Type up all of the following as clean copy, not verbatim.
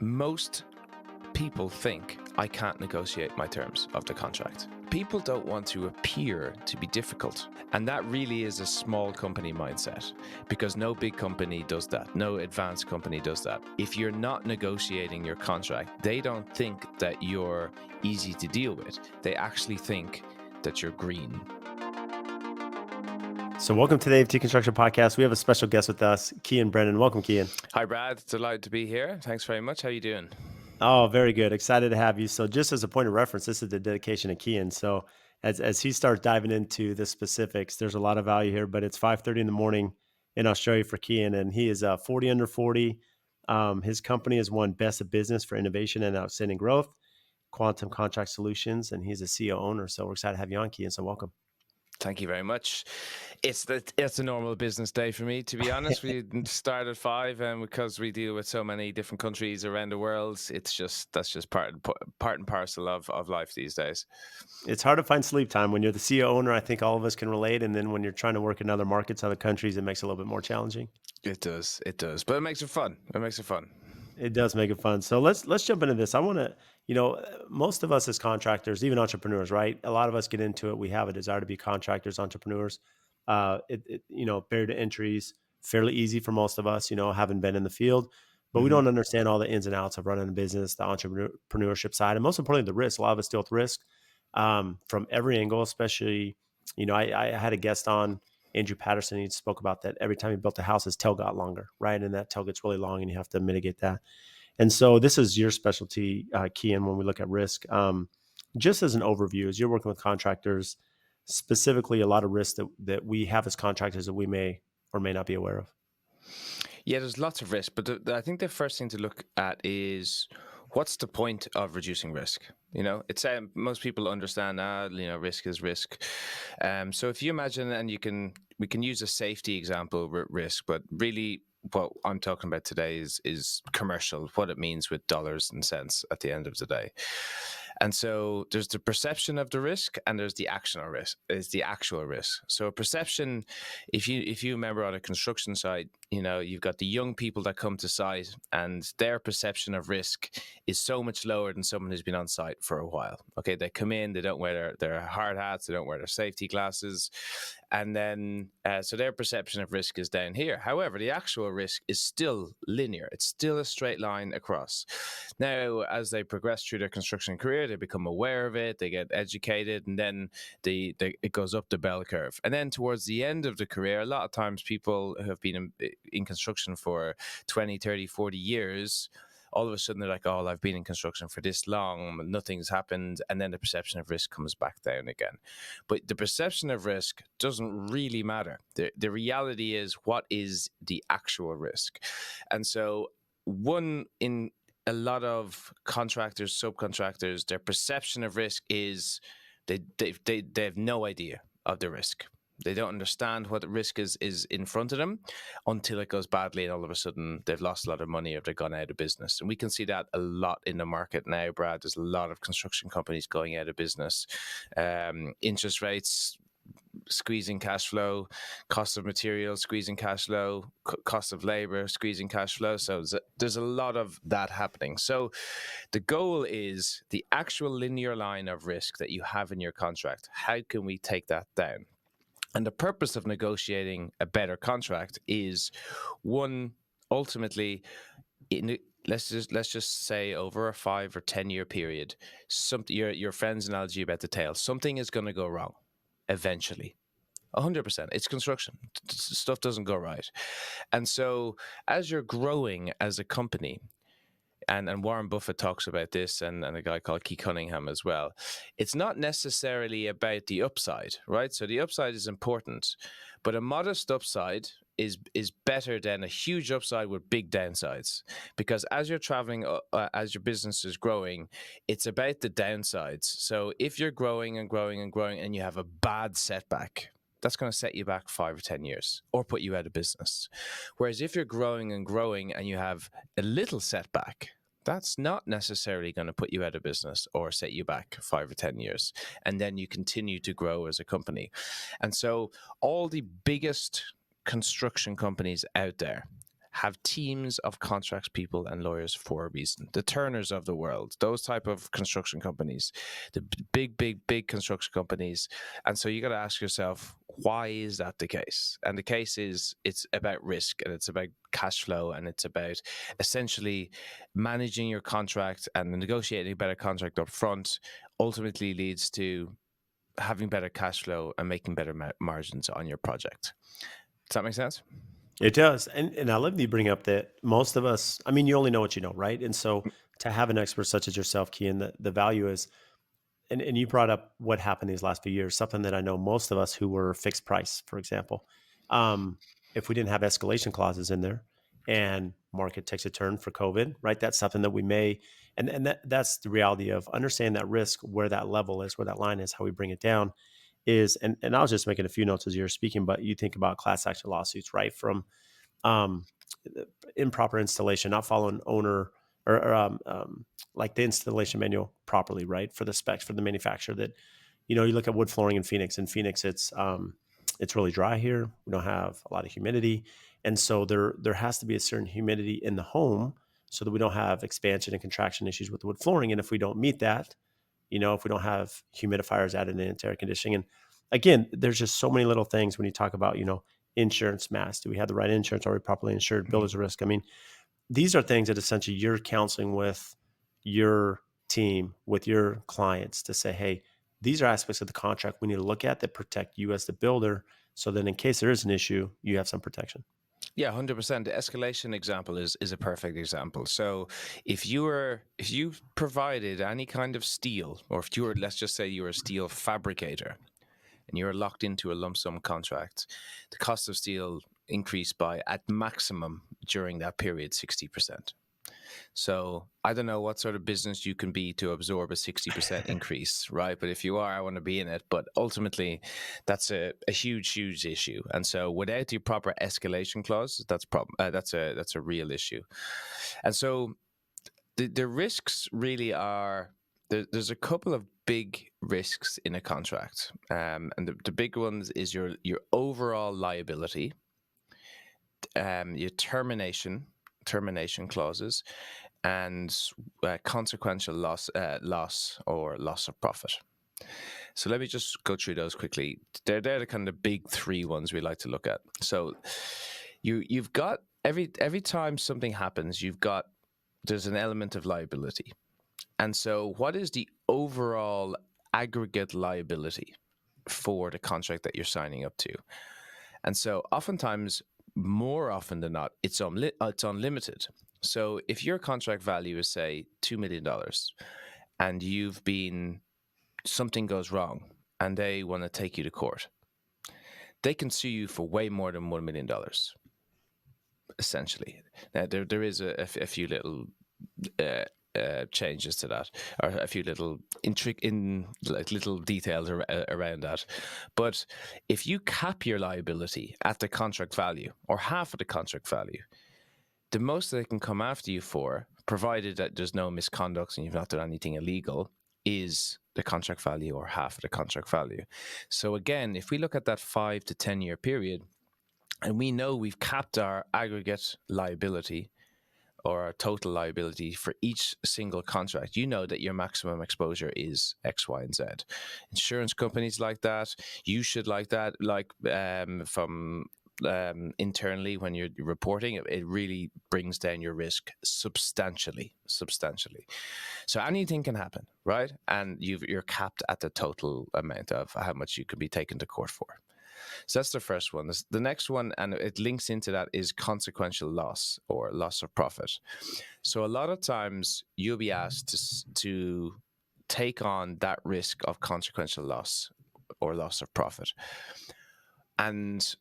Most people think I can't negotiate my terms of the contract. People don't want to appear to be difficult. And that really is a small company mindset, because no big company does that. No advanced company does that. If you're not negotiating your contract, they don't think that you're easy to deal with. They actually think that you're green. So welcome to the AFT Construction Podcast. We have a special guest with us, Cian Brennan. Welcome, Cian. Hi, Brad. Delighted to be here. Thanks very much. How are you doing? Oh, very good. Excited to have you. So just as a point of reference, this is the dedication to Cian. So as he starts diving into the specifics, there's a lot of value here, but it's 5:30 in the morning in Australia for Cian, and he is 40 under 40. His company has won Best of Business for Innovation and Outstanding Growth, Quantum Contract Solutions, and he's a CEO owner. So we're excited to have you on, Cian. So welcome. Thank you very much. It's a normal business day for me, to be honest. We start at 5, and because we deal with so many different countries around the world, that's just part and parcel of life these days. It's hard to find sleep time when you're the CEO owner. I think all of us can relate. And then when you're trying to work in other markets, other countries, it makes it a little bit more challenging. It does, but it makes it fun. It does make it fun. So let's jump into this. I want to, most of us as contractors, even entrepreneurs, right? A lot of us get into it. We have a desire to be contractors, entrepreneurs. Barrier to entries, fairly easy for most of us, having been in the field, but we don't understand all the ins and outs of running a business, the entrepreneurship side, and most importantly, the risk. A lot of us deal with risk from every angle, especially, I had a guest on, Andrew Patterson. He spoke about that every time he built a house, his tail got longer, right? And that tail gets really long and you have to mitigate that. And so this is your specialty, Cian, when we look at risk. Just as an overview, as you're working with contractors, specifically a lot of risks that we have as contractors that we may or may not be aware of. Yeah, there's lots of risk, but I think the first thing to look at is what's the point of reducing risk? It's most people understand risk is risk. So if you imagine, and we can use a safety example with risk, but really what I'm talking about today is commercial, what it means with dollars and cents at the end of the day. And so there's the perception of the risk, and there's the actual risk. So a perception, if you remember on a construction site, you've got the young people that come to site, and their perception of risk is so much lower than someone who's been on site for a while. Okay, they come in, they don't wear their hard hats, they don't wear their safety glasses, and then so their perception of risk is down here. However, the actual risk is still linear. It's still a straight line across. Now, as they progress through their construction career, they become aware of it, they get educated, and then it goes up the bell curve. And then towards the end of the career, a lot of times people who have been in construction for 20, 30, 40 years, all of a sudden they're like, oh, I've been in construction for this long, nothing's happened. And then the perception of risk comes back down again. But the perception of risk doesn't really matter. The reality is, what is the actual risk? And so in a lot of contractors, subcontractors, their perception of risk is they have no idea of the risk. They don't understand what the risk is in front of them until it goes badly, and all of a sudden they've lost a lot of money or they've gone out of business. And we can see that a lot in the market now, Brad. There's a lot of construction companies going out of business. Interest rates squeezing cash flow, cost of materials squeezing cash flow, cost of labor squeezing cash flow. So there's a lot of that happening. So the goal is the actual linear line of risk that you have in your contract. How can we take that down? And the purpose of negotiating a better contract is, one, ultimately, let's just say over a 5 or 10 year period, your friend's analogy about the tail, something is going to go wrong eventually. 100%. It's construction. Stuff doesn't go right. And so as you're growing as a company, and Warren Buffett talks about this, and a guy called Keith Cunningham as well, it's not necessarily about the upside, right? So the upside is important, but a modest upside is better than a huge upside with big downsides. Because as you're traveling, as your business is growing, it's about the downsides. So if you're growing and growing and growing and you have a bad setback, that's going to set you back 5 or 10 years or put you out of business. Whereas if you're growing and growing and you have a little setback, that's not necessarily going to put you out of business or set you back 5 or 10 years. And then you continue to grow as a company. And so all the biggest construction companies out there have teams of contracts people and lawyers for a reason. The Turners of the world, those type of construction companies, the big construction companies. And so you got to ask yourself, why is that the case? And the case is it's about risk, and it's about cash flow, and it's about essentially managing your contract, and negotiating a better contract up front ultimately leads to having better cash flow and making better margins on your project. Does that make sense? It does. And I love that you bring up that most of us, I mean, you only know what you know, right? And so to have an expert such as yourself, Cian, the value is, and you brought up what happened these last few years, something that I know most of us who were fixed price, for example, um, if we didn't have escalation clauses in there and market takes a turn for COVID, right? That's something that we may, and that's the reality of understanding that risk, where that level is, where that line is, how we bring it down is, and I was just making a few notes as you were speaking, but you think about class action lawsuits, right? From um, improper installation, not following owner or like the installation manual properly, right? For the specs for the manufacturer. That you look at wood flooring in Phoenix. In Phoenix, it's really dry here. We don't have a lot of humidity, and so there has to be a certain humidity in the home so that we don't have expansion and contraction issues with the wood flooring. And if we don't meet that, if we don't have humidifiers added into air conditioning. And again, there's just so many little things when you talk about, insurance mass. Do we have the right insurance? Are we properly insured? Builder's risk. I mean, these are things that essentially you're counseling with your team, with your clients to say, hey, these are aspects of the contract we need to look at that protect you as the builder. So then in case there is an issue, you have some protection. Yeah, 100%. The escalation example is a perfect example. So if you provided any kind of steel, or if you were, let's just say you were a steel fabricator, and you're locked into a lump sum contract, the cost of steel increased by, at maximum during that period, 60%. So I don't know what sort of business you can be to absorb a 60% increase, right? But if you are, I want to be in it. But ultimately, that's a huge issue. And so without the proper escalation clause, that's a real issue. And so the risks really are, there's a couple of big risks in a contract. And the big ones is your overall liability, your termination clauses, and consequential loss or loss of profit. So let me just go through those quickly. They're the kind of big three ones we like to look at. So you've got every time something happens, there's an element of liability. And so what is the overall aggregate liability for the contract that you're signing up to? And so oftentimes, more often than not, it's unlimited. So if your contract value is, say, $2 million, and something goes wrong and they want to take you to court, they can sue you for way more than $1 million, essentially. Now, there is a few little changes to that, or a few little little details around that. But if you cap your liability at the contract value or half of the contract value, the most they can come after you for, provided that there's no misconduct and you've not done anything illegal, is the contract value or half of the contract value. So again, if we look at that 5 to 10 year period, and we know we've capped our aggregate liability or our total liability for each single contract, you know that your maximum exposure is X, Y, and Z. Insurance companies like that. You should like that. Like from internally, when you're reporting, it really brings down your risk substantially. So anything can happen, right? And you're capped at the total amount of how much you could be taken to court for. So that's the first one. The next one, and it links into that, is consequential loss or loss of profit. So a lot of times you'll be asked to take on that risk of consequential loss or loss of profit. And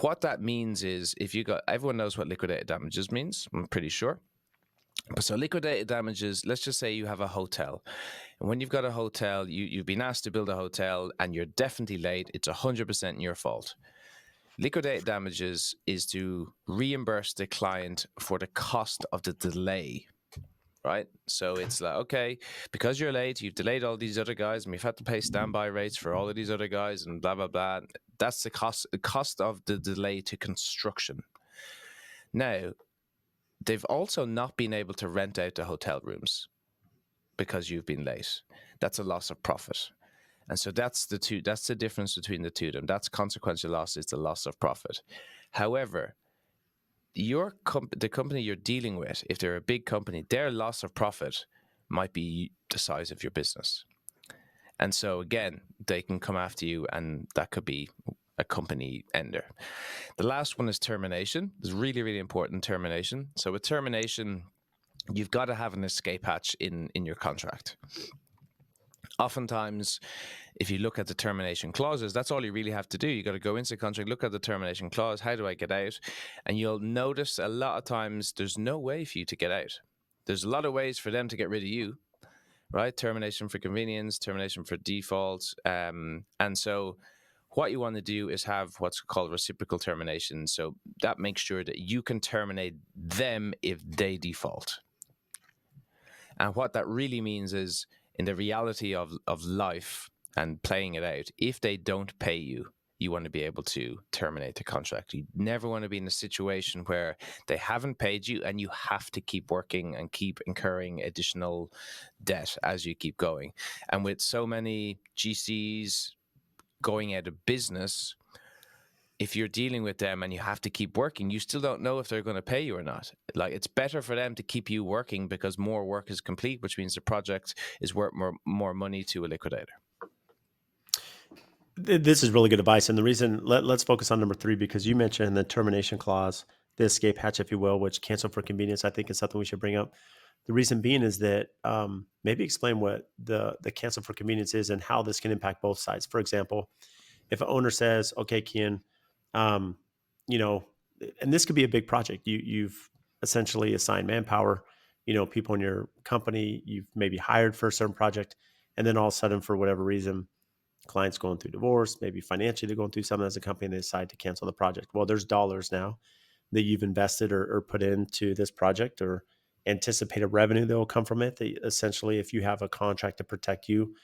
what that means is, everyone knows what liquidated damages means, I'm pretty sure. But so liquidated damages, let's just say you have a hotel. And when you've got a hotel, you've been asked to build a hotel and you're definitely late. It's 100% your fault. Liquidated damages is to reimburse the client for the cost of the delay, right? So it's like, okay, because you're late, you've delayed all these other guys, and we've had to pay standby rates for all of these other guys and blah, blah, blah. That's the cost of the delay to construction. Now, they've also not been able to rent out the hotel rooms because you've been late. That's a loss of profit. And so that's the difference between the two of them. That's consequential loss, is the loss of profit. However, the company you're dealing with, if they're a big company, their loss of profit might be the size of your business. And so again, they can come after you, and that could be a company ender. The last one is termination. It's really, really important, termination. So with termination, you've got to have an escape hatch in your contract. Oftentimes, if you look at the termination clauses, that's all you really have to do. You got to go into the contract, look at the termination clause. How do I get out? And you'll notice a lot of times there's no way for you to get out. There's a lot of ways for them to get rid of you, right? Termination for convenience, termination for default. And so what you want to do is have what's called reciprocal termination. So that makes sure that you can terminate them if they default. And what that really means is, in the reality of life and playing it out, if they don't pay you, you want to be able to terminate the contract. You never want to be in a situation where they haven't paid you and you have to keep working and keep incurring additional debt as you keep going. And with so many GCs going out of business, if you're dealing with them and you have to keep working, you still don't know if they're going to pay you or not. Like, it's better for them to keep you working because more work is complete, which means the project is worth more money to a liquidator. This is really good advice. And the reason, let's focus on number 3, because you mentioned the termination clause, the escape hatch, if you will, which cancel for convenience, I think is something we should bring up. The reason being is that maybe explain what the cancel for convenience is and how this can impact both sides. For example, if an owner says, okay, Cian, um, you know, and this could be a big project. You've essentially assigned manpower, people in your company, you've maybe hired for a certain project. And then all of a sudden, for whatever reason, client's going through divorce, maybe financially they're going through something as a company, and they decide to cancel the project. Well, there's dollars now that you've invested or put into this project, or anticipated revenue that will come from it. That essentially, if you have a contract to protect you,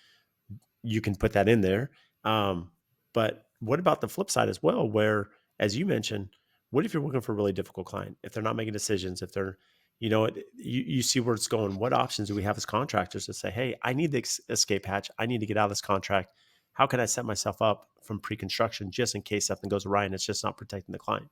you can put that in there. But what about the flip side as well, where, as you mentioned, what if you're working for a really difficult client? If they're not making decisions, if they're, you see where it's going. What options do we have as contractors to say, hey, I need the escape hatch. I need to get out of this contract. How can I set myself up from pre-construction just in case something goes awry and it's just not protecting the client?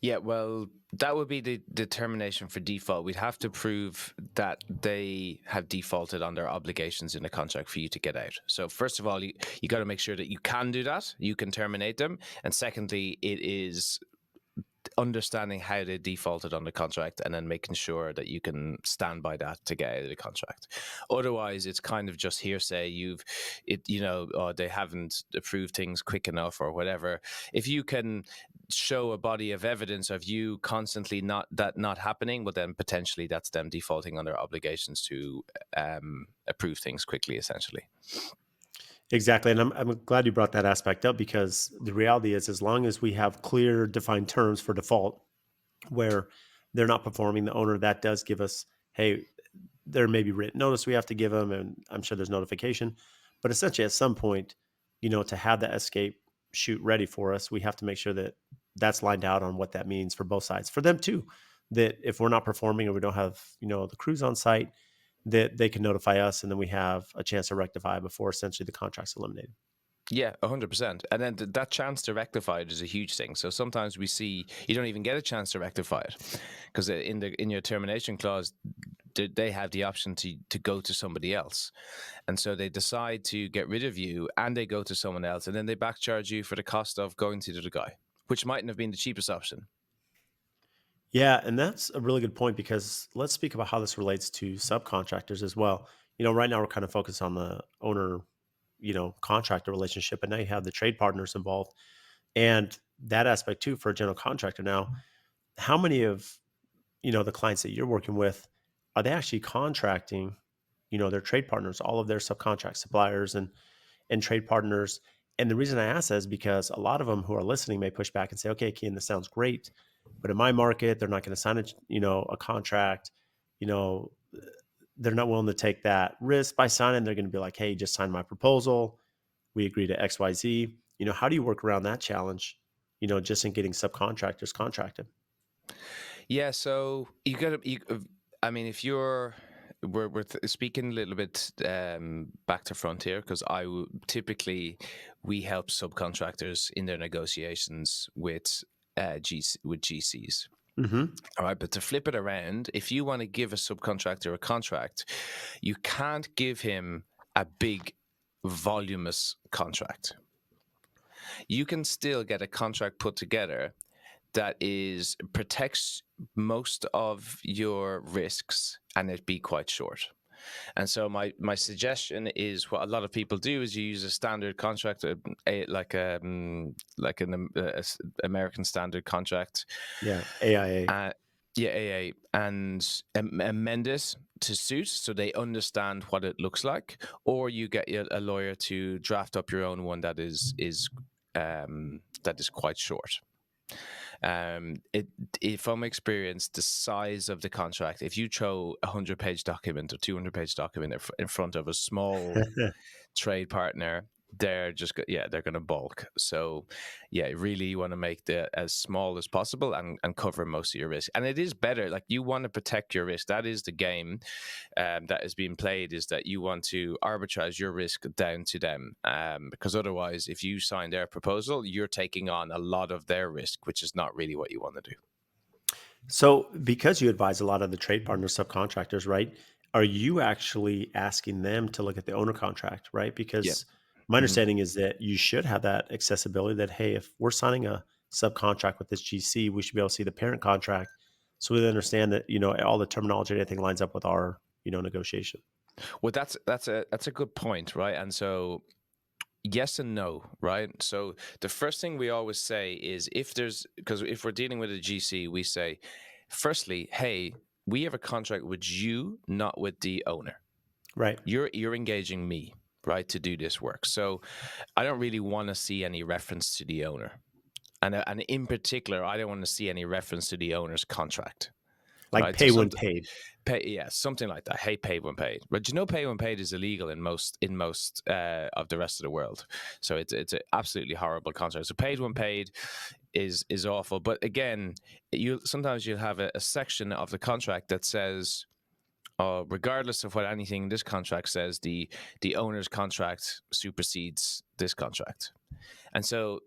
Yeah, well, that would be the determination for default. We'd have to prove that they have defaulted on their obligations in the contract for you to get out. So first of all, you got to make sure that you can do that. You can terminate them. And secondly, it is understanding how they defaulted on the contract and then making sure that you can stand by that to get out of the contract. Otherwise, it's kind of just hearsay. They haven't approved things quick enough or whatever. If you can show a body of evidence of you constantly not happening, well, then potentially that's them defaulting on their obligations to approve things quickly, essentially. Exactly. And I'm glad you brought that aspect up, because the reality is, as long as we have clear, defined terms for default where they're not performing, the owner, that does give us, hey, there may be written notice we have to give them, and I'm sure there's notification. But essentially, at some point, to have that escape chute ready for us, we have to make sure that that's lined out on what that means for both sides. For them too, that if we're not performing or we don't have, the crews on site, that they can notify us, and then we have a chance to rectify before essentially the contract's eliminated. Yeah, 100%. And then that chance to rectify it is a huge thing. So sometimes we see you don't even get a chance to rectify it, because in your termination clause, they have the option to go to somebody else. And so they decide to get rid of you and they go to someone else, and then they backcharge you for the cost of going to the other guy, which mightn't have been the cheapest option. Yeah, and that's a really good point, because let's speak about how this relates to subcontractors as well. Right now we're kind of focused on the owner, contractor relationship, and now you have the trade partners involved, and that aspect too for a general contractor. Now, how many of the clients that you're working with, are they actually contracting, their trade partners, all of their subcontract suppliers and trade partners? And the reason I ask that is because a lot of them who are listening may push back and say, okay, Cian, this sounds great, but in my market, they're not going to sign a contract. You know, they're not willing to take that risk by signing. They're going to be like, hey, just sign my proposal. We agree to XYZ. How do you work around that challenge, just in getting subcontractors contracted? Yeah, so I mean, if you're, speaking a little bit back to front here, because typically we help subcontractors in their negotiations with GCs. Hmm. All right, but to flip it around, if you want to give a subcontractor a contract, you can't give him a big, voluminous contract. You can still get a contract put together that is protects most of your risks and it be quite short. And so my suggestion is, what a lot of people do is you use a standard contract, like an American standard contract, Yeah, AIA. uh, yeah, AA, and amend it to suit so they understand what it looks like, or you get a lawyer to draft up your own one that is quite short. From experience, the size of the contract, if you throw 100-page document or 200-page document in front of a small trade partner, they're going to bulk. So yeah, really you want to make the as small as possible and cover most of your risk. And it is better, like, you want to protect your risk. That is the game that is being played, is that you want to arbitrage your risk down to them, because otherwise, if you sign their proposal, you're taking on a lot of their risk, which is not really what you want to do. So, because you advise a lot of the trade partner subcontractors, right? Are you actually asking them to look at the owner contract, right? Yeah. Because my Hmm. understanding is that you should have that accessibility that, hey, if we're signing a subcontract with this GC, we should be able to see the parent contract so we understand that, all the terminology and everything lines up with our, negotiation. Well, that's a good point, right? And so yes and no, right? So the first thing we always say is, because if we're dealing with a GC, we say, firstly, hey, we have a contract with you, not with the owner. Right. You're engaging me, right, to do this work. So I don't really want to see any reference to the owner. And in particular, I don't want to see any reference to the owner's contract, Like right? So pay when paid. yeah, something like that. Hey, pay when paid. But pay when paid is illegal in most of the rest of the world. So it's an absolutely horrible contract. So paid when paid is awful. But again, sometimes you'll have a section of the contract that says, regardless of what anything in this contract says, the owner's contract supersedes this contract. And so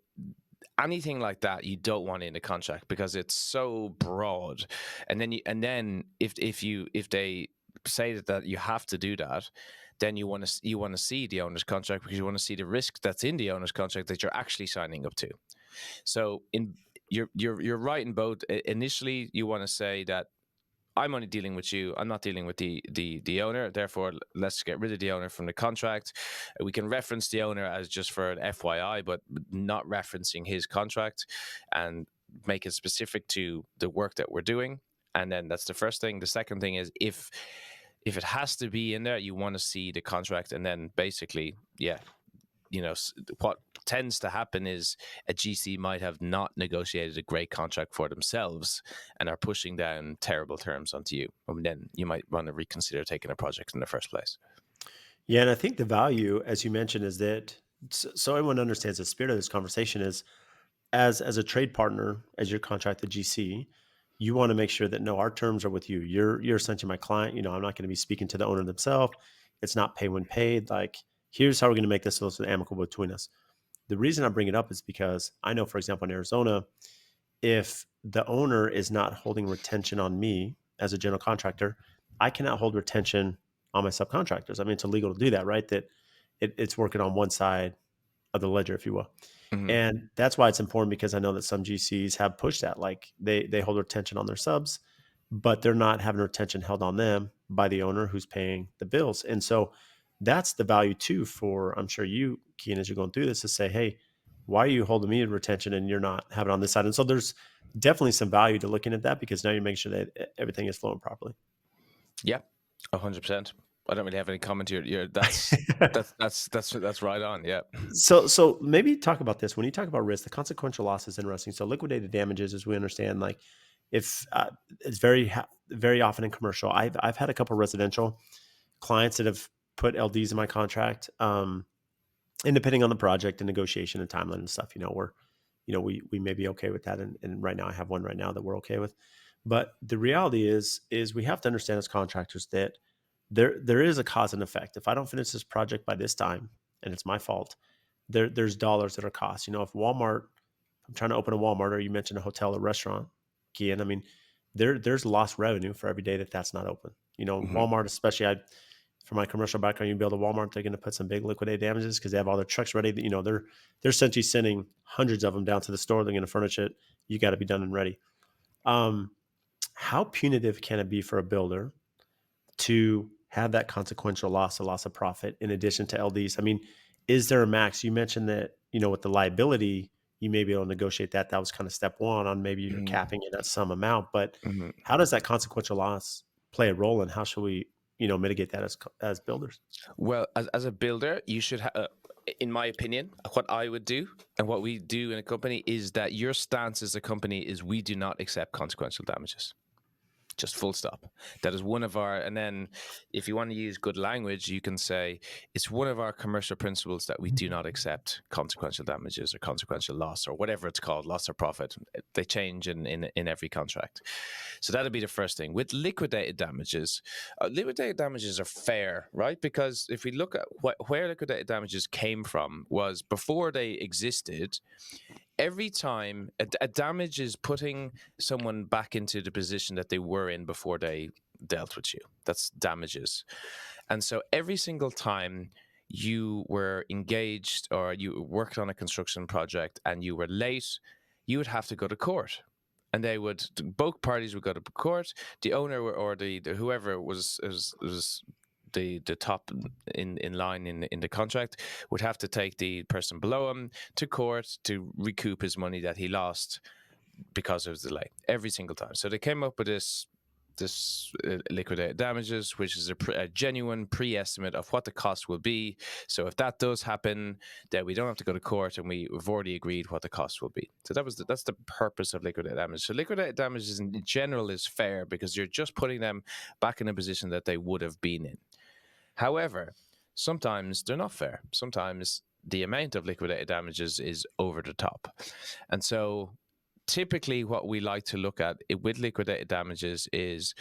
anything like that you don't want in the contract, because it's so broad. And then if they say that you have to do that, then you want to see the owner's contract, because you want to see the risk that's in the owner's contract that you're actually signing up to. So you're right in both. Initially, you want to say that I'm only dealing with you. I'm not dealing with the owner. Therefore, let's get rid of the owner from the contract. We can reference the owner as just for an FYI, but not referencing his contract, and make it specific to the work that we're doing. And then that's the first thing. The second thing is, if it has to be in there, you want to see the contract, and then basically, yeah, what tends to happen is a GC might have not negotiated a great contract for themselves and are pushing down terrible terms onto you. And then you might want to reconsider taking a project in the first place. Yeah, and I think the value, as you mentioned, is that so everyone understands the spirit of this conversation is as a trade partner, as your contracted GC, you want to make sure that no, our terms are with you. You're essentially my client. I'm not going to be speaking to the owner themselves. It's not pay when paid. Like, here's how we're going to make this so it's amicable between us. The reason I bring it up is because I know, for example, in Arizona, if the owner is not holding retention on me as a general contractor, I cannot hold retention on my subcontractors. I mean, it's illegal to do that, right? That it's working on one side of the ledger, if you will. Mm-hmm. And that's why it's important, because I know that some GCs have pushed that. Like, they hold retention on their subs, but they're not having retention held on them by the owner who's paying the bills. And so that's the value too for, I'm sure you, Cian, as you're going through this, to say, hey, why are you holding me in retention and you're not having it on this side? And so there's definitely some value to looking at that, because now you're making sure that everything is flowing properly. Yeah, 100%. I don't really have any comment here. That's right on. Yeah. So maybe talk about this. When you talk about risk, the consequential loss is interesting. So liquidated damages, as we understand, like, if it's very often in commercial. I've had a couple residential clients that have put LDs in my contract, and depending on the project and negotiation and timeline and stuff, we may be okay with that. And right now I have one right now that we're okay with. But the reality is we have to understand as contractors that there is a cause and effect. If I don't finish this project by this time and it's my fault, there's dollars that are cost. If Walmart, I'm trying to open a Walmart, or you mentioned a hotel or restaurant, Kian, I mean, there's lost revenue for every day that that's not open. Hmm. Walmart, especially, from my commercial background, you build a Walmart, they're going to put some big liquidated damages because they have all their trucks ready. They're essentially sending hundreds of them down to the store. They're going to furnish it. You got to be done and ready. Um, how punitive can it be for a builder to have that consequential loss, a loss of profit, in addition to LDs? I mean, is there a max? You mentioned that, with the liability, you may be able to negotiate that. That was kind of step one on maybe you're Hmm. capping it at some amount. But Hmm. how does that consequential loss play a role, and how should we, mitigate that as builders? Well, as a builder, you should have, in my opinion, what I would do and what we do in a company is that your stance as a company is we do not accept consequential damages. Just full stop. That is one of our, and then if you want to use good language, you can say it's one of our commercial principles that we do not accept consequential damages or consequential loss or whatever it's called, loss or profit. They change in every contract. So that'd be the first thing. With liquidated damages are fair, right? Because if we look at where liquidated damages came from, was before they existed. Every time a damage is putting someone back into the position that they were in before they dealt with you. That's damages. And so every single time you were engaged or you worked on a construction project and you were late, you would have to go to court. And both parties would go to court. The owner or the whoever was the top in line in the contract would have to take the person below him to court to recoup his money that he lost because of the delay every single time. So they came up with this liquidated damages, which is a genuine pre-estimate of what the cost will be. So if that does happen, then we don't have to go to court, and we've already agreed what the cost will be. So that's the purpose of liquidated damages. So liquidated damages in general is fair because you're just putting them back in a position that they would have been in. However, sometimes they're not fair. Sometimes the amount of liquidated damages is over the top. And so typically what we like to look at with liquidated damages is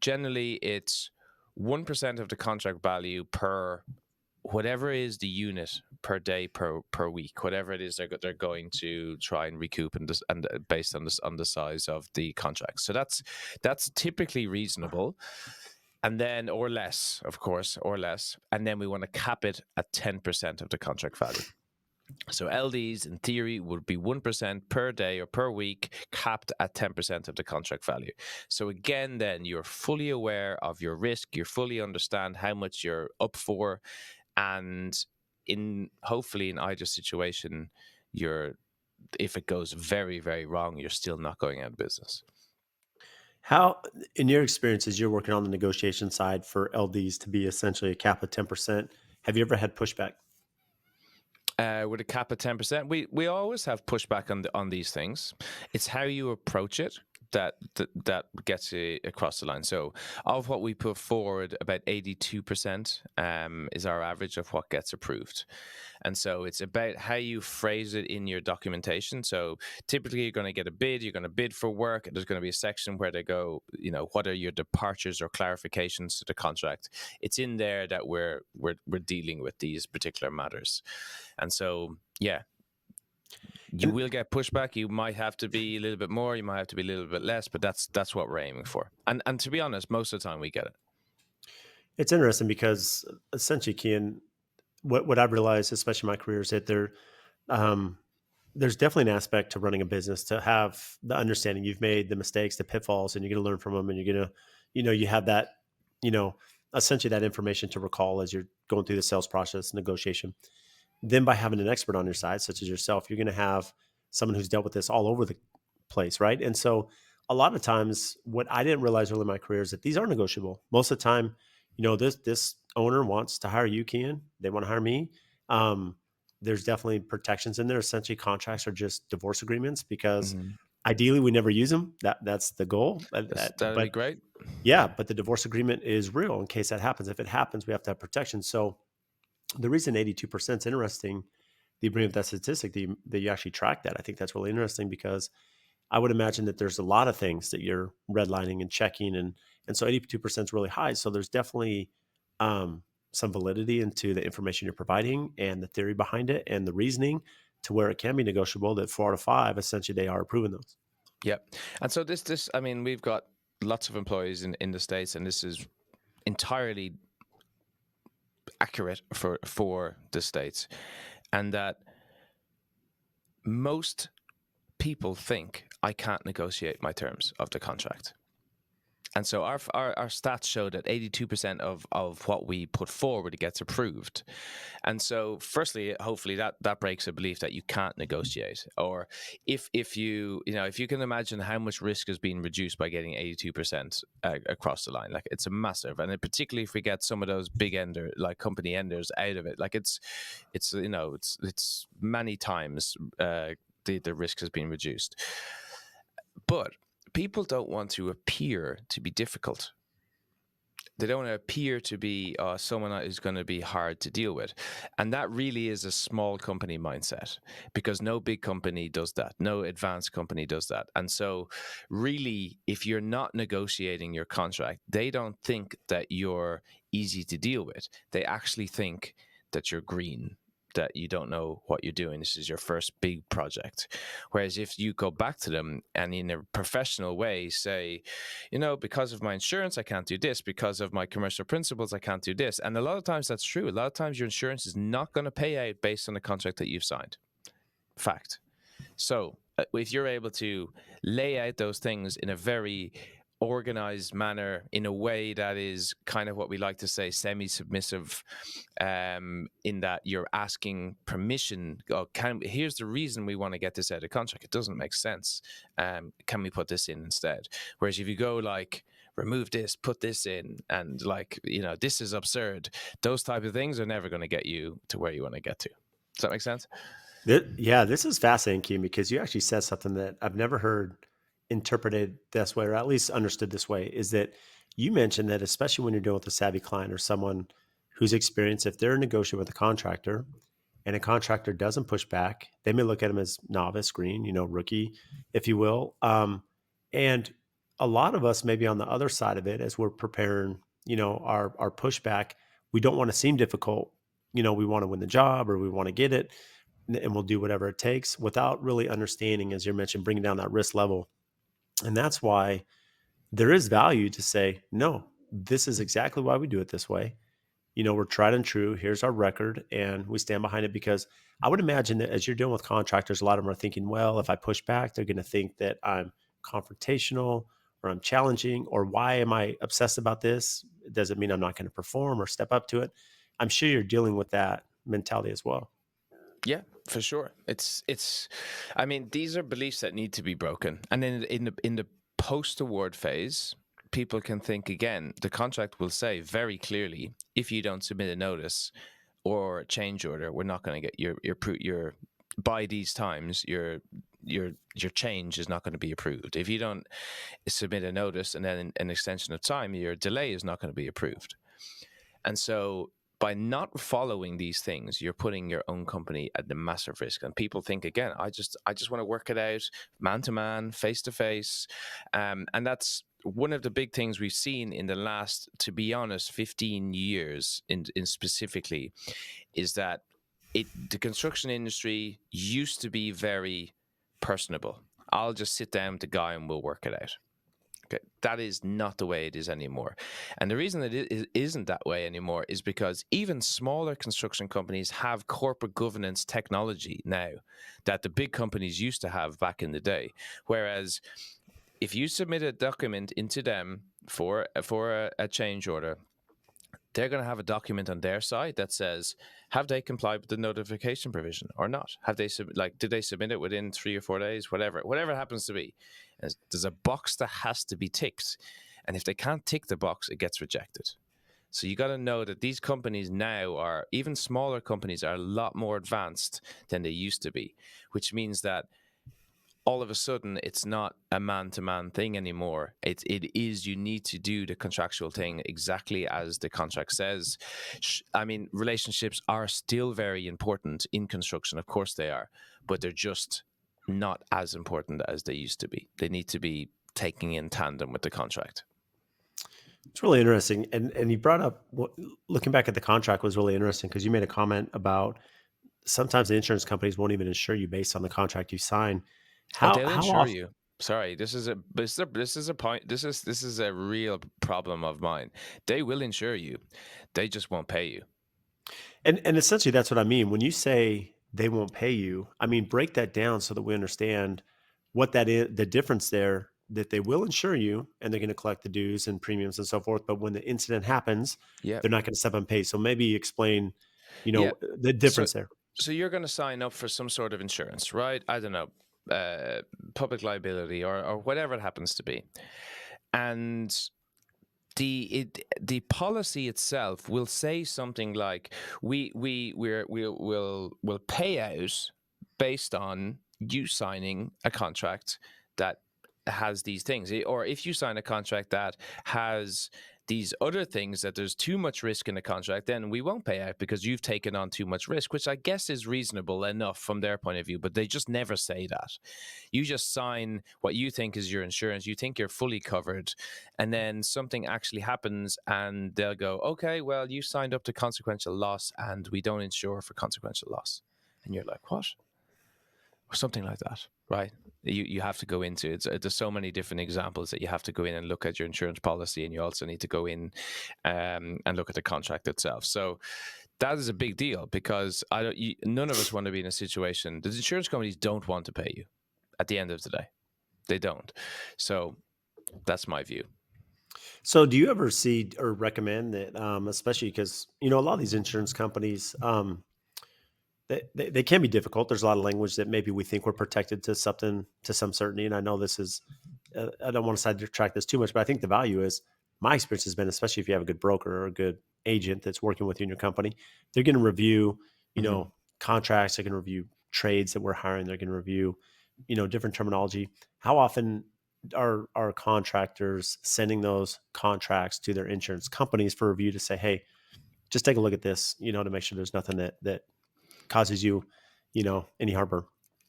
generally it's 1% of the contract value per whatever is the unit per day per week, whatever it is they're going to try and recoup, and based on this on the size of the contract. So that's typically reasonable, and then or less, of course, or less, and then we want to cap it at 10% of the contract value. So LDs in theory would be 1% per day or per week, capped at 10% of the contract value. So again, then you're fully aware of your risk, you fully understand how much you're up for, and hopefully in either situation, if it goes very, very wrong, you're still not going out of business. How, in your experiences, you're working on the negotiation side for LDs to be essentially a cap of 10%. Have you ever had pushback? With a cap of 10%, we always have pushback on these things. It's how you approach it that gets it across the line. So of what we put forward, about 82% is our average of what gets approved. And so it's about how you phrase it in your documentation. So typically you're going to get a bid, you're going to bid for work. There's going to be a section where they go, what are your departures or clarifications to the contract? It's in there that we're dealing with these particular matters. And so, yeah, you And will get pushback. You might have to be a little bit more, you might have to be a little bit less, but that's what we're aiming for. And to be honest, most of the time we get it. it's interesting because essentially, Kian, what I've realized, especially in my career, is that um, there's definitely an aspect to running a business to have the understanding you've made the mistakes, the pitfalls, and you're going to learn from them, and you're going to, you have that, you know, essentially that information to recall as you're going through the sales process, negotiation. Then by having an expert on your side, such as yourself, you're going to have someone who's dealt with this all over the place, right? And so a lot of times, what I didn't realize early in my career is that these are negotiable. Most of the time, this owner wants to hire you, Kian. They want to hire me. Um, there's definitely protections in there. Essentially, contracts are just divorce agreements because Mm-hmm. ideally we never use them. That's the goal. That'd be But great. yeah, but the divorce agreement is real in case that happens. If it happens, we have to have protection. So the reason 82% is interesting, you bring up that statistic that you actually track that. I think that's really interesting because I would imagine that there's a lot of things that you're redlining and checking, and so 82% is really high. So there's definitely um, some validity into the information you're providing and the theory behind it and the reasoning to where it can be negotiable. That 4 out of 5, essentially, they are approving those. Yep. And so I mean, we've got lots of employees in the States, and this is entirely accurate for the States, and that most people think I can't negotiate my terms of the contract. And so our stats show that 82% of what we put forward gets approved. And so firstly, hopefully that breaks a belief that you can't negotiate. Or if you can imagine how much risk is being reduced by getting 82% across the line, like it's a massive. And particularly if we get some of those big company enders out of it, like it's many times the risk has been reduced. But people don't want to appear to be difficult. They don't want to appear to be someone who's going to be hard to deal with. And that really is a small company mindset, because no big company does that. No advanced company does that. And so really, if you're not negotiating your contract, they don't think that you're easy to deal with. They actually think that you're green, that you don't know what you're doing. This is your first big project. Whereas if you go back to them and in a professional way say, because of my insurance, I can't do this. Because of my commercial principles, I can't do this. And a lot of times that's true. A lot of times your insurance is not going to pay out based on the contract that you've signed. Fact. So if you're able to lay out those things in a very organized manner, in a way that is kind of what we like to say semi-submissive, in that you're asking permission, here's the reason we want to get this out of contract, it doesn't make sense, can we put this in instead? Whereas if you go like, remove this, put this in, and this is absurd, those type of things are never going to get you to where you want to get to. Does that make sense? Yeah, this is fascinating, Keem, because you actually said something that I've never heard interpreted this way, or at least understood this way, is that you mentioned that especially when you're dealing with a savvy client or someone who's experienced, if they're negotiating with a contractor and a contractor doesn't push back, they may look at them as novice, green, rookie, if you will. And a lot of us, maybe on the other side of it, as we're preparing, our pushback, we don't want to seem difficult. We want to win the job or we want to get it, and we'll do whatever it takes without really understanding, as you mentioned, bringing down that risk level. And that's why there is value to say, no, this is exactly why we do it this way. We're tried and true. Here's our record, and we stand behind it, because I would imagine that as you're dealing with contractors, a lot of them are thinking, well, if I push back, they're going to think that I'm confrontational or I'm challenging, or why am I obsessed about this? Does it mean I'm not going to perform or step up to it? I'm sure you're dealing with that mentality as well. Yeah, for sure. I mean, these are beliefs that need to be broken. And then in the post-award phase, people can think again. The contract will say very clearly, if you don't submit a notice or change order, we're not going to get your by these times, your change is not going to be approved. If you don't submit a notice and then an extension of time, your delay is not going to be approved. And so by not following these things, you're putting your own company at the massive risk. And people think again, I just want to work it out man to man, face to face. And that's one of the big things we've seen in the last, to be honest, 15 years in specifically, is that the construction industry used to be very personable. I'll just sit down with the guy and we'll work it out. Okay, that is not the way it is anymore. And the reason that it isn't that way anymore is because even smaller construction companies have corporate governance technology now that the big companies used to have back in the day. Whereas if you submit a document into them for a change order, they're going to have a document on their side that says, have they complied with the notification provision or not? Have they did they submit it within 3 or 4 days? Whatever it happens to be. There's a box that has to be ticked. And if they can't tick the box, it gets rejected. So you got to know that these companies now are, even smaller companies, are a lot more advanced than they used to be, which means that all of a sudden it's not a man-to-man thing anymore. It is, you need to do the contractual thing exactly as the contract says. I mean, relationships are still very important in construction. Of course they are, but they're just not as important as they used to be. They need to be taking in tandem with the contract. It's really interesting, and you brought up looking back at the contract was really interesting because you made a comment about sometimes the insurance companies won't even insure you based on the contract you sign. Oh, How they'll how insure often? you. Sorry, this is a point. This is a real problem of mine. They will insure you. They just won't pay you. And essentially that's what I mean when you say they won't pay you. I mean, break that down so that we understand what that is, the difference there. That they will insure you and they're going to collect the dues and premiums and so forth. But when the incident happens, Yeah. they're not going to step on pay. So maybe explain, Yeah. the So difference there. so you're going to sign up for some sort of insurance, right? I don't know, public liability or whatever it happens to be. And the policy itself will say something like we'll pay out based on you signing a contract that has these things, or if you sign a contract that has these other things, that there's too much risk in the contract, then we won't pay out because you've taken on too much risk, which I guess is reasonable enough from their point of view, but they just never say that. You just sign what you think is your insurance. You think you're fully covered. And then something actually happens and they'll go, okay, well, you signed up to consequential loss and we don't insure for consequential loss. And you're like, what? Or something like that, right? You have to go into it. There's so many different examples that you have to go in and look at your insurance policy, and you also need to go in and look at the contract itself. So that is a big deal because none of us want to be in a situation. The insurance companies don't want to pay you at the end of the day. They don't. So that's my view. So, do you ever see or recommend that, especially because a lot of these insurance companies, they can be difficult. There's a lot of language that maybe we think we're protected to something to some certainty, and I know this is. I don't want to sidetrack this too much, but I think the value is my experience has been, especially if you have a good broker or a good agent that's working with you in your company, they're going to review, Mm-hmm. contracts. They're going to review trades that we're hiring. They're going to review, different terminology. How often are contractors sending those contracts to their insurance companies for review to say, hey, just take a look at this, to make sure there's nothing that causes you, any heartburn?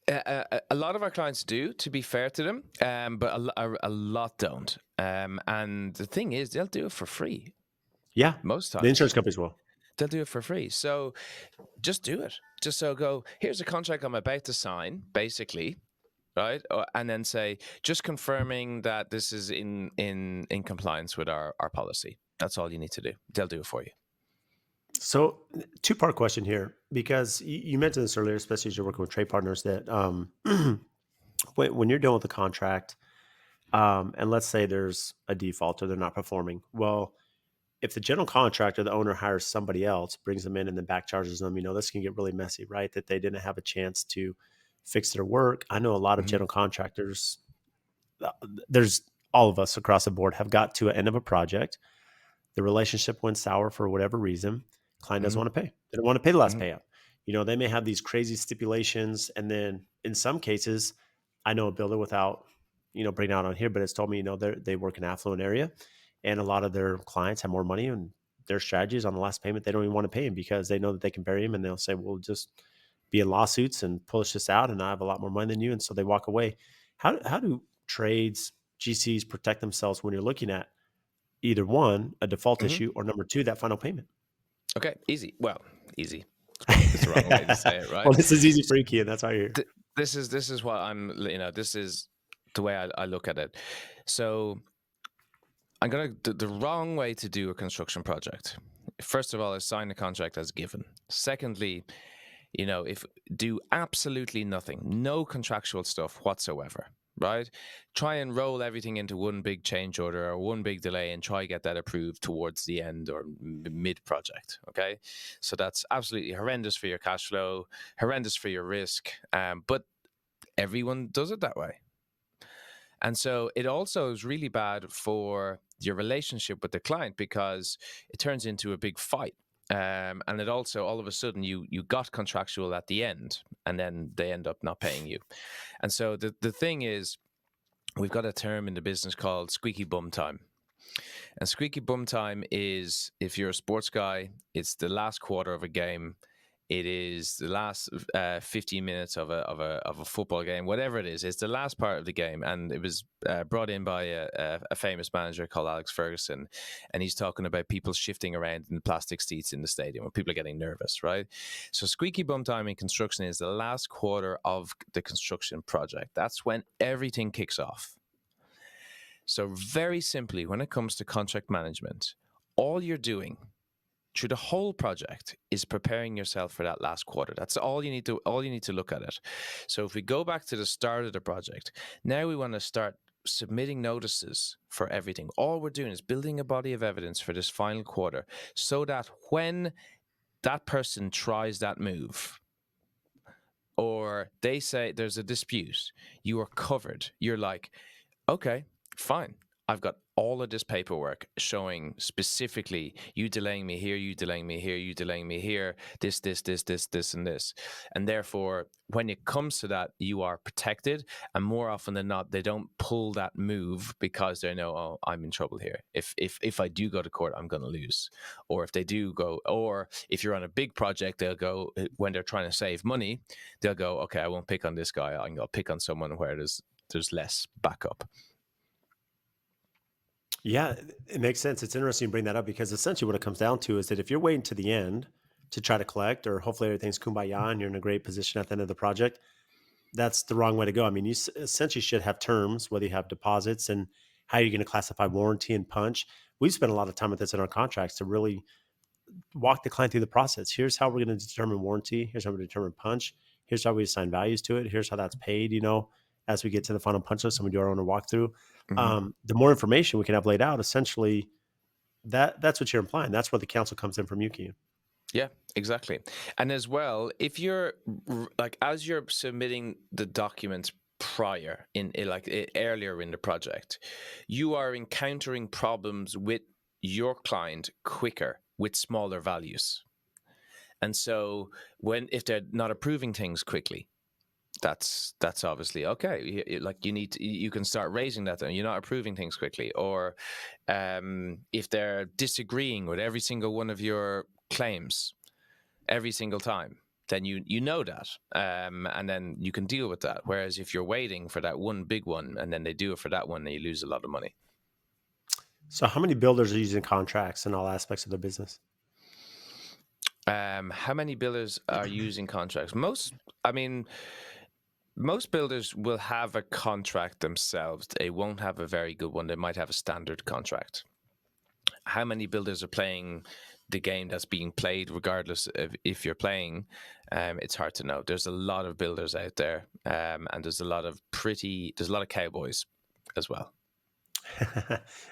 A lot of our clients do, to be fair to them, but a lot don't. And the thing is, they'll do it for free Yeah, most the insurance times. companies will. They'll do it for free. So just do it. Just so go, here's a contract I'm about to sign, basically, right? And then say, just confirming that this is in compliance with our policy. That's all you need to do. They'll do it for you. So, two-part question here, because you mentioned this earlier, especially as you're working with trade partners, that when you're dealing with a contract, and let's say there's a default or they're not performing, well, if the general contractor, the owner hires somebody else, brings them in and then back charges them, this can get really messy, right? That they didn't have a chance to fix their work. I know a lot of Mm-hmm. general contractors, there's all of us across the board have got to an end of a project. The relationship went sour for whatever reason. Client doesn't Mm-hmm. want to pay. They don't want to pay the last Mm-hmm. payout. They may have these crazy stipulations. And then in some cases, I know a builder without, bringing out on here, but it's told me, they work in an affluent area and a lot of their clients have more money and their strategies on the last payment. They don't even want to pay him because they know that they can bury him and they'll say, we'll just be in lawsuits and push this out. And I have a lot more money than you. And so they walk away. How do trades, GCs protect themselves when you're looking at either one, a default Mm-hmm. issue, or number two, that final payment? Okay, easy. Well, easy. It's the wrong way to say it, Well, right? this is easy for you, Cian. That's why you're here. This is what I'm. This is the way I look at it. So I'm gonna the wrong way to do a construction project. First of all, is sign the contract as given. Secondly, if do absolutely nothing, no contractual stuff whatsoever, right? Try and roll everything into one big change order or one big delay and try get that approved towards the end or mid project. Okay, so that's absolutely horrendous for your cash flow, horrendous for your risk, but everyone does it that way. And so it also is really bad for your relationship with the client because it turns into a big fight. And it also, all of a sudden, you got contractual at the end, and then they end up not paying you. And so the thing is, we've got a term in the business called squeaky bum time. And squeaky bum time is, if you're a sports guy, it's the last quarter of a game. it is the last 15 minutes of a football game, whatever it is. It's the last part of the game, and it was brought in by a famous manager called Alex Ferguson, and he's talking about people shifting around in the plastic seats in the stadium, where people are getting nervous, right? So squeaky bum time in construction is the last quarter of the construction project. That's when everything kicks off. So very simply, when it comes to contract management, all you're doing through the whole project is preparing yourself for that last quarter. That's all you need to look at it. So if we go back to the start of the project, now we want to start submitting notices for everything. All we're doing is building a body of evidence for this final quarter, so that when that person tries that move, or they say there's a dispute, you are covered. You're like, okay, fine. I've got all of this paperwork showing specifically you delaying me here, you delaying me here, you delaying me here, this, and this. And therefore, when it comes to that, you are protected. And more often than not, they don't pull that move because they know, oh, I'm in trouble here. If I do go to court, I'm going to lose. Or if they do go, or if you're on a big project, they'll go, when they're trying to save money, they'll go, okay, I won't pick on this guy. I'm going to pick on someone where there's less backup. Yeah, it makes sense. It's interesting you bring that up because essentially what it comes down to is that if you're waiting to the end to try to collect, or hopefully everything's kumbaya and you're in a great position at the end of the project, that's the wrong way to go. I mean, you essentially should have terms, whether you have deposits and how you're going to classify warranty and punch. We've spent a lot of time with this in our contracts to really walk the client through the process. Here's how we're going to determine warranty. Here's how we determine punch. Here's how we assign values to it. Here's how that's paid, as we get to the final punch list and we do our own walkthrough. The more information we can have laid out, essentially, that's what you're implying. That's where the counsel comes in from you, Cian. Yeah, exactly. And as well, if you're like, as you're submitting the documents prior earlier in the project, you are encountering problems with your client quicker with smaller values. And so if they're not approving things quickly, that's obviously okay. You can start raising that, and you're not approving things quickly. Or if they're disagreeing with every single one of your claims every single time, then you know that, and then you can deal with that. Whereas if you're waiting for that one big one, and then they do it for that one, then you lose a lot of money. So how many builders are using contracts in all aspects of their business? How many builders are using contracts? Most builders will have a contract themselves. They won't have a very good one. They might have a standard contract. How many builders are playing the game that's being played, regardless of if you're playing? It's hard to know. There's a lot of builders out there, and there's a lot of cowboys as well.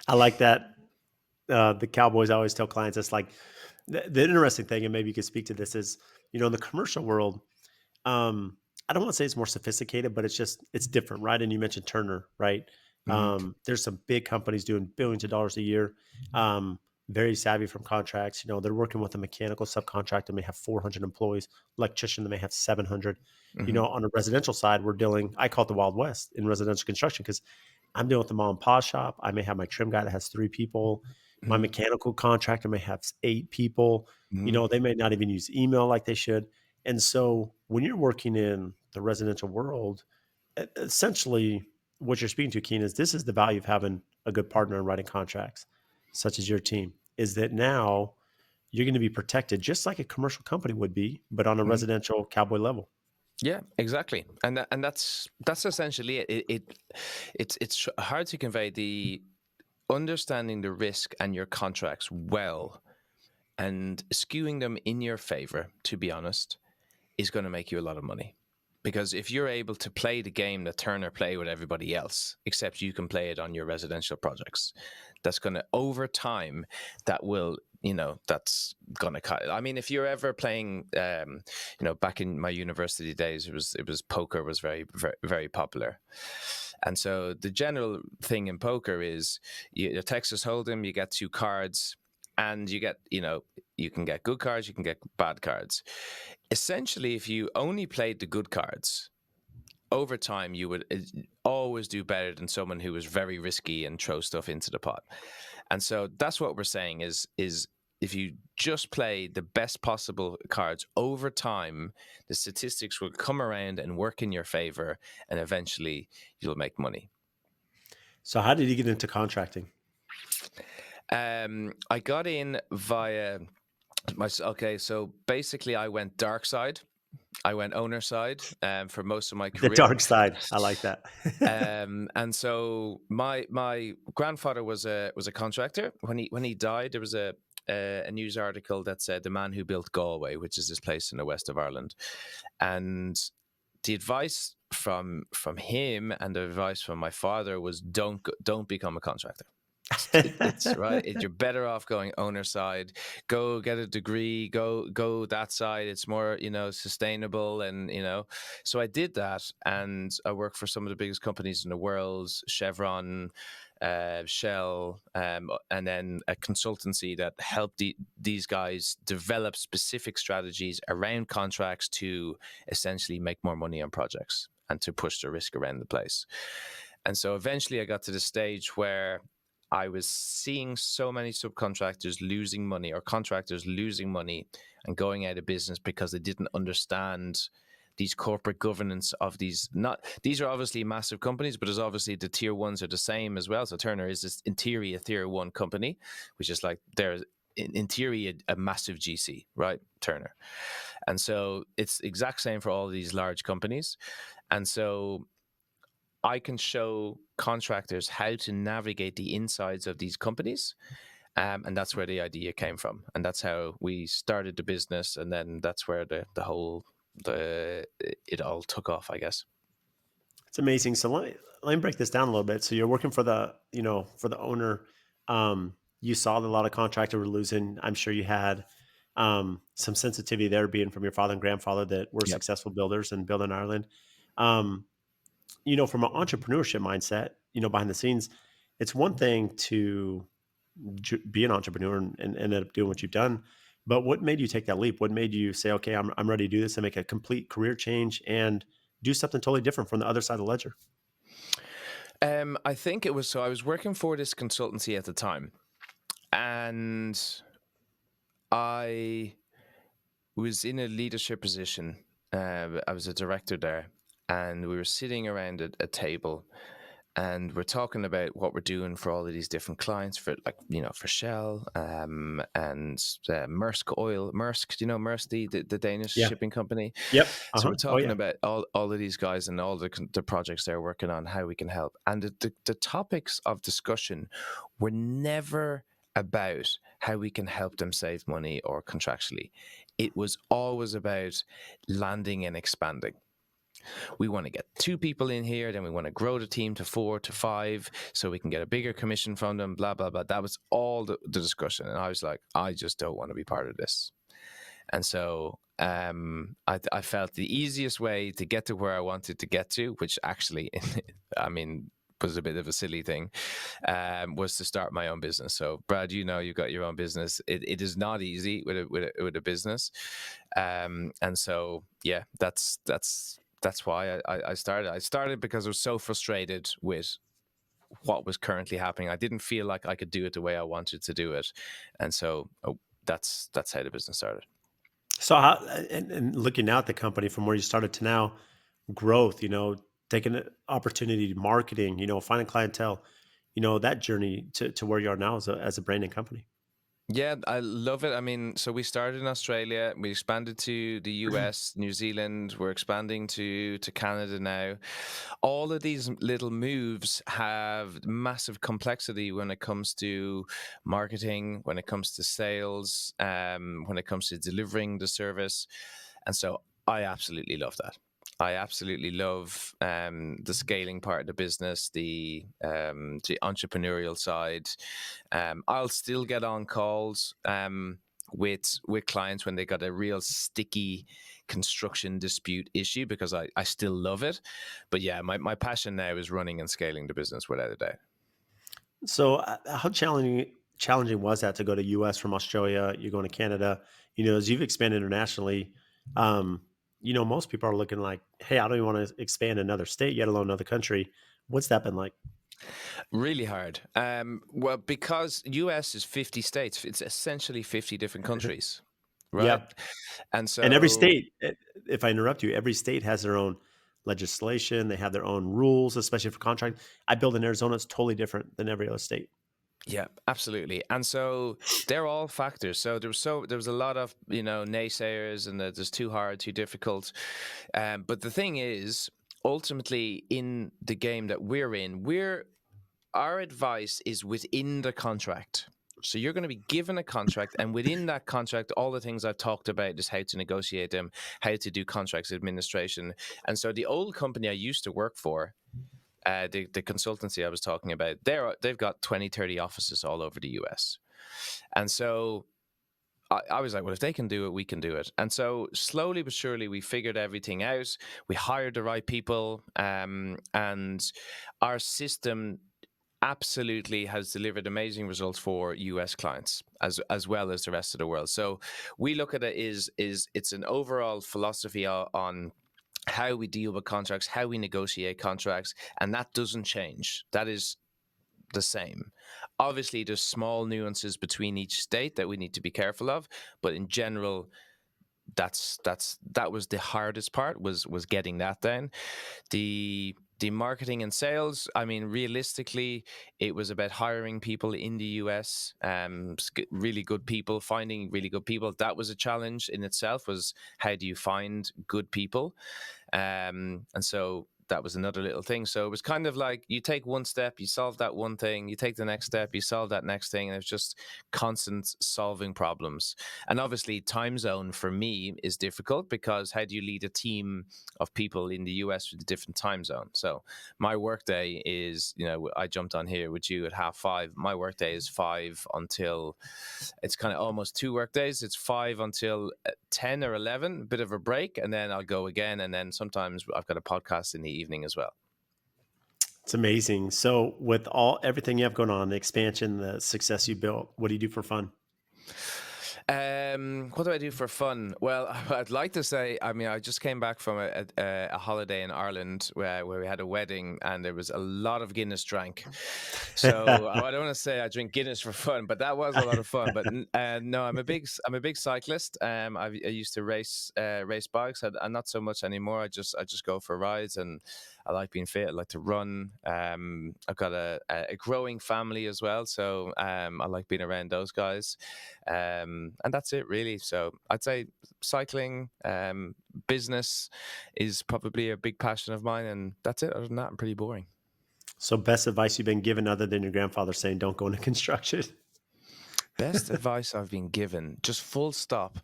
I like that. The cowboys always tell clients, it's like the interesting thing, and maybe you could speak to this, is, in the commercial world, I don't want to say it's more sophisticated, but it's different, right? And you mentioned Turner, right? There's some big companies doing billions of dollars a year, very savvy from contracts. They're working with a mechanical subcontractor, may have 400 employees, electrician that may have 700. On a residential side, I call it the Wild West in residential construction, because I'm dealing with the mom and pop shop. I may have my trim guy that has 3 people. My mechanical contractor may have 8 people. They may not even use email like they should. And so when you're working in the residential world, essentially what you're speaking to, Cian, is this is the value of having a good partner in writing contracts, such as your team, is that now you're going to be protected just like a commercial company would be, but on a residential cowboy level. Yeah, exactly. And that's essentially it. It's hard to convey the understanding the risk and your contracts well, and skewing them in your favor, to be honest, is going to make you a lot of money. Because if you're able to play the game that Turner play with everybody else, except you can play it on your residential projects, that's going to, over time, that's going to cut. I mean, if you're ever playing, back in my university days, it was poker was very, very, very popular. And so the general thing in poker is your Texas Hold'em, you get 2 cards, and you get, you can get good cards, you can get bad cards. Essentially, if you only played the good cards, over time, you would always do better than someone who was very risky and throw stuff into the pot. And so that's what we're saying is if you just play the best possible cards over time, the statistics will come around and work in your favor, and eventually you'll make money. So how did you get into contracting? I got in via okay. So basically, I went dark side. I went owner side for most of my The career. dark side. I like that. And so my grandfather was a contractor. When he died, there was a news article that said the man who built Galway, which is this place in the west of Ireland, and the advice from him and the advice from my father was don't become a contractor. It's right. You're better off going owner side. Go get a degree. Go that side. It's more sustainable, and So I did that, and I worked for some of the biggest companies in the world: Chevron, Shell, and then a consultancy that helped these guys develop specific strategies around contracts to essentially make more money on projects and to push the risk around the place. And so eventually I got to the stage where I was seeing so many subcontractors losing money or contractors losing money and going out of business because they didn't understand these corporate governance of these are obviously massive companies, but there's obviously the tier ones are the same as well. So Turner is this in theory a tier one company, which is like they're in theory a massive GC, right? Turner. And so it's exact same for all of these large companies. And so I can show contractors how to navigate the insides of these companies. And that's where the idea came from. And that's how we started the business. And then that's where it all took off, I guess. It's amazing. So let me break this down a little bit. So you're working for for the owner. You saw that a lot of contractors were losing. I'm sure you had some sensitivity there, being from your father and grandfather that were Yep. successful builders and built in Ireland. Um, from an entrepreneurship mindset, behind the scenes, it's one thing to be an entrepreneur and end up doing what you've done. But what made you take that leap? What made you say, okay, I'm ready to do this and make a complete career change and do something totally different from the other side of the ledger? I think it was I was working for this consultancy at the time, and I was in a leadership position. I was a director there, and we were sitting around a table, and we're talking about what we're doing for all of these different clients, for for Shell, and Maersk Oil. Maersk, do you know Maersk, the Danish Yeah. shipping company? Yep. So Uh-huh. we're Oh talking yeah. about all of these guys and all the projects they're working on, how we can help, and the topics of discussion were never about how we can help them save money or contractually. It was always about landing and expanding. We want to get 2 people in here, then we want to grow the team to 4 to 5 so we can get a bigger commission from them, blah, blah, blah. That was all the discussion. And I was like, I just don't want to be part of this. And so I felt the easiest way to get to where I wanted to get to, which actually, I mean, was a bit of a silly thing, was to start my own business. So, Brad, you've got your own business. It is not easy with a business, and so yeah, that's why I started. I started because I was so frustrated with what was currently happening. I didn't feel like I could do it the way I wanted to do it, and so that's how the business started. So how and looking now at the company from where you started to now, growth, taking an opportunity, marketing, finding clientele, that journey to where you are now as a branding company. Yeah, I love it. I mean, so we started in Australia, we expanded to the US, New Zealand, we're expanding to Canada now. All of these little moves have massive complexity when it comes to marketing, when it comes to sales, when it comes to delivering the service. And so I absolutely love that. I absolutely love the scaling part of the business, the entrepreneurial side. I'll still get on calls with clients when they got a real sticky construction dispute issue because I still love it. But yeah, my passion now is running and scaling the business without a doubt. So how challenging was that to go to US from Australia? You're going to Canada, as you've expanded internationally. Um, most people are looking like, hey, I don't even want to expand another state, yet alone another country. What's that been like? Really hard. Well, because US is 50 states, it's essentially 50 different countries, right? Yep. And And every so, state, if I interrupt you, every state has their own legislation. They have their own rules, especially for contract. I build in Arizona. It's totally different than every other state. yeah, absolutely. And so they're all factors. So there was a lot of, naysayers and that it's too hard, too difficult. But the thing is, ultimately in the game that we're in, our advice is within the contract. So you're going to be given a contract, and within that contract, all the things I've talked about is how to negotiate them, how to do contracts administration. And so the old company I used to work for, the consultancy I was talking about, they've got 20, 30 offices all over the US. And so I was like, well, if they can do it, we can do it. And so slowly but surely, we figured everything out. We hired the right people, and our system absolutely has delivered amazing results for US clients as well as the rest of the world. So we look at it is it's an overall philosophy on how we deal with contracts, how we negotiate contracts, and that doesn't change. That is the same. Obviously, there's small nuances between each state that we need to be careful of, but in general, that was the hardest part was getting that down. The marketing and sales, I mean, realistically, it was about hiring people in the US, really good people, finding really good people. That was a challenge in itself, was how do you find good people? And so that was another little thing. So it was kind of like you take one step, you solve that one thing, you take the next step, you solve that next thing, and it's just constant solving problems. And obviously, time zone for me is difficult because how do you lead a team of people in the US with a different time zone? So my workday is, I jumped on here with you at 5:30. My workday is 5 until it's kind of almost 2 work days. It's 5 until 10 or 11, a bit of a break, and then I'll go again. And then sometimes I've got a podcast in the evening as well. It's amazing. So, with everything you have going on, the expansion, the success you built, what do you do for fun? What do I do for fun? Well, I'd like to say, I mean, I just came back from a holiday in Ireland where we had a wedding and there was a lot of Guinness drank. So I don't want to say I drink Guinness for fun, but that was a lot of fun. But no, I'm a big cyclist. I used to race bikes. I'm not so much anymore. I just go for rides, and I like being fit. I like to run. I've got a growing family as well, so I like being around those guys. And that's it really. So I'd say cycling, business is probably a big passion of mine, and that's it. Other than that, I'm pretty boring. So, best advice you've been given other than your grandfather saying don't go into construction? Best advice I've been given, just full stop.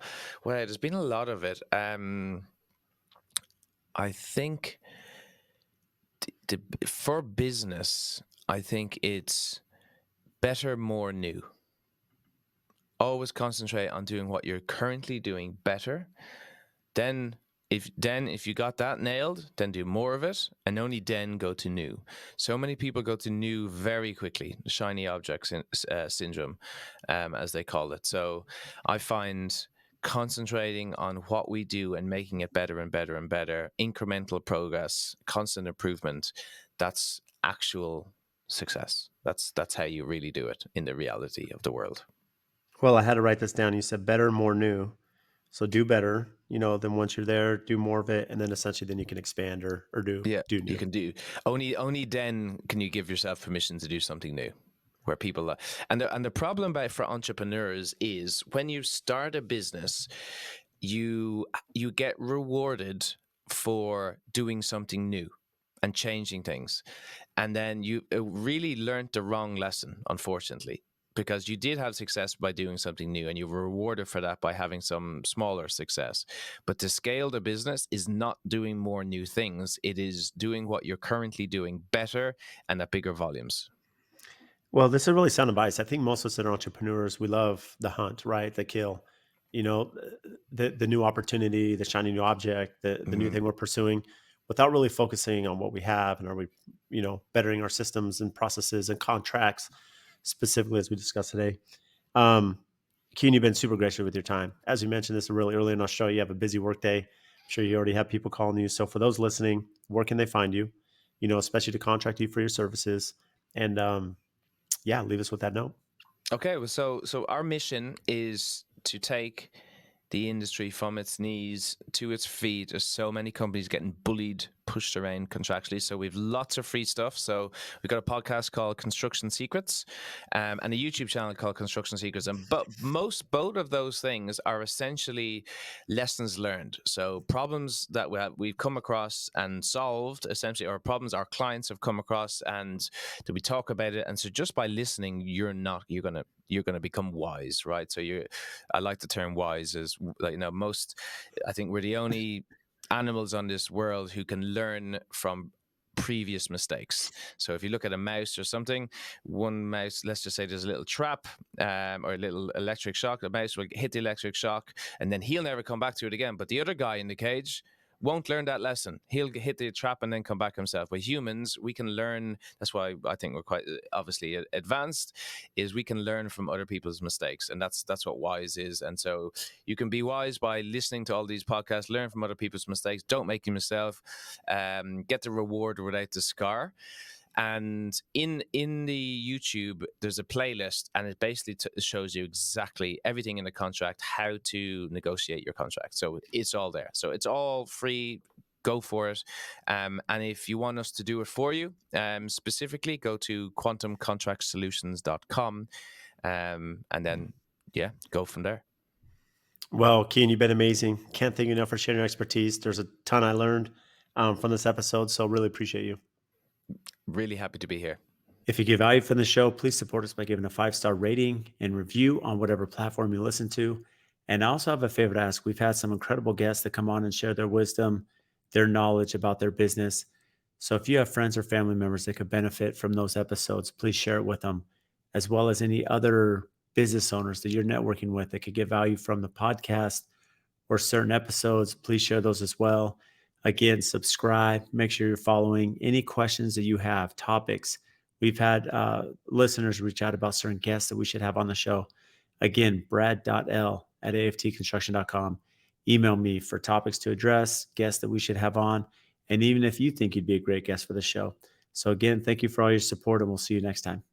Well, there's been a lot of it. I think for business, I think it's better, more new. Always concentrate on doing what you're currently doing better. Then if you got that nailed, then do more of it, and only then go to new. So many people go to new very quickly, the shiny object syndrome, as they call it. So I find concentrating on what we do and making it better and better and better, incremental progress, constant improvement, that's actual success. That's how you really do it in the reality of the world. Well, I had to write this down. You said better, more new. So do better, then once you're there, do more of it. And then essentially then you can expand or Yeah, do you new. can do. Only then can you give yourself permission to do something new. Where people and the problem for entrepreneurs is when you start a business, you get rewarded for doing something new and changing things, and then you really learned the wrong lesson, unfortunately, because you did have success by doing something new and you were rewarded for that by having some smaller success. But to scale the business is not doing more new things, it is doing what you're currently doing better and at bigger volumes. Well, this is really sound advice. I think most of us that are entrepreneurs, we love the hunt, right? The kill, you know, the new opportunity, the shiny new object, the new Mm-hmm. thing we're pursuing, without really focusing on what we have and are we, bettering our systems and processes and contracts, specifically as we discussed today. Um, Keen, you've been super gracious with your time. As you mentioned this really early in our show, you have a busy workday. I'm sure you already have people calling you. So for those listening, where can they find you? Especially to contract you for your services. And yeah, leave us with that note. Okay, well, so our mission is to take the industry from its knees to its feet. There's so many companies getting bullied, pushed around contractually. So we've lots of free stuff. So we've got a podcast called Construction Secrets, and a YouTube channel called Construction Secrets. And but both of those things are essentially lessons learned. So problems that we've come across and solved, essentially, or problems our clients have come across, and that we talk about it. And so just by listening, you're gonna become wise, right? So I like the term wise as, like, I think we're the only animals on this world who can learn from previous mistakes. So if you look at a mouse or something, one mouse, let's just say there's a little trap, or a little electric shock, the mouse will hit the electric shock and then he'll never come back to it again. But the other guy in the cage won't learn that lesson. He'll hit the trap and then come back himself. But humans, we can learn. That's why I think we're quite obviously advanced, is we can learn from other people's mistakes. And that's what wise is. And so you can be wise by listening to all these podcasts, learn from other people's mistakes, don't make them yourself, get the reward without the scar. And in the YouTube, there's a playlist, and it basically shows you exactly everything in the contract, how to negotiate your contract. So it's all there. So it's all free. Go for it. And if you want us to do it for you, specifically, go to quantumcontractsolutions.com, and then go from there. Well, Cian, you've been amazing. Can't thank you enough for sharing your expertise. There's a ton I learned from this episode, so really appreciate you. Really happy to be here. If you get value from the show, please support us by giving a 5-star rating and review on whatever platform you listen to. And I also have a favor to ask. We've had some incredible guests that come on and share their wisdom, their knowledge about their business. So if you have friends or family members that could benefit from those episodes, please share it with them, as well as any other business owners that you're networking with that could get value from the podcast or certain episodes. Please share those as well. Again, subscribe, make sure you're following. Any questions that you have, topics. We've had listeners reach out about certain guests that we should have on the show. Again, brad.l@aftconstruction.com. Email me for topics to address, guests that we should have on, and even if you think you'd be a great guest for the show. So again, thank you for all your support, and we'll see you next time.